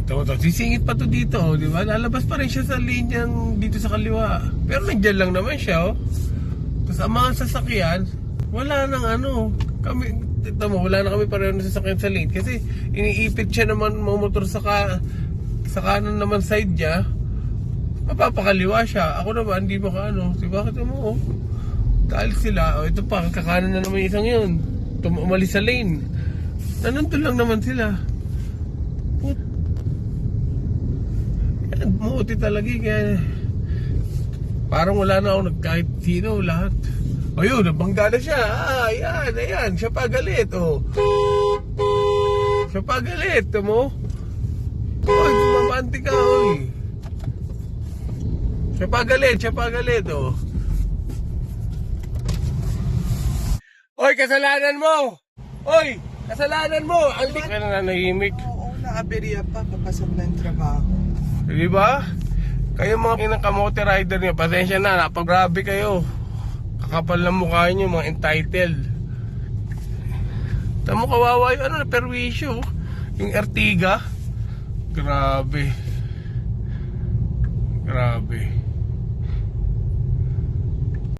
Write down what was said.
Ito, sisingit pa to dito, oh, di ba? Lalabas pa rin siya sa linyang dito sa kaliwa. Pero nandiyan lang naman siya, oh. Tapos ang mga sasakyan, wala nang ano. Kami, ito mo, wala na kami pareho ng sasakyan sa lane. Kasi iniipit siya naman mga motor sa kanan naman side niya. Mapapakaliwa siya. Ako naman, hindi ba ano. Di ba? Kita mo, oh. Dahil sila, oh, ito pa, kakanan na naman isang yun. Umalis sa lane. Nandun lang naman sila. Buti talaga kaya parang wala na ako kahit sino lahat. Ayun, nabangga na siya. Ayan, siya pa galit, oh. Siya pa galit, mo. Oy, tumamanti ka, oy. Siya pa galit, oh. Oy, kasalanan mo. Oy, kasalanan mo. Hindi ka na nanahimik. Oo, naaberya pa, papasok na yung trabaho. Di ba? Kayo mga kinakamote rider nyo, pasensya na, napag-grabe kayo. Kakapal na mukha nyo, mga entitled. Tamo kawawa yung ano, perwisyo. Yung Ertiga. Grabe.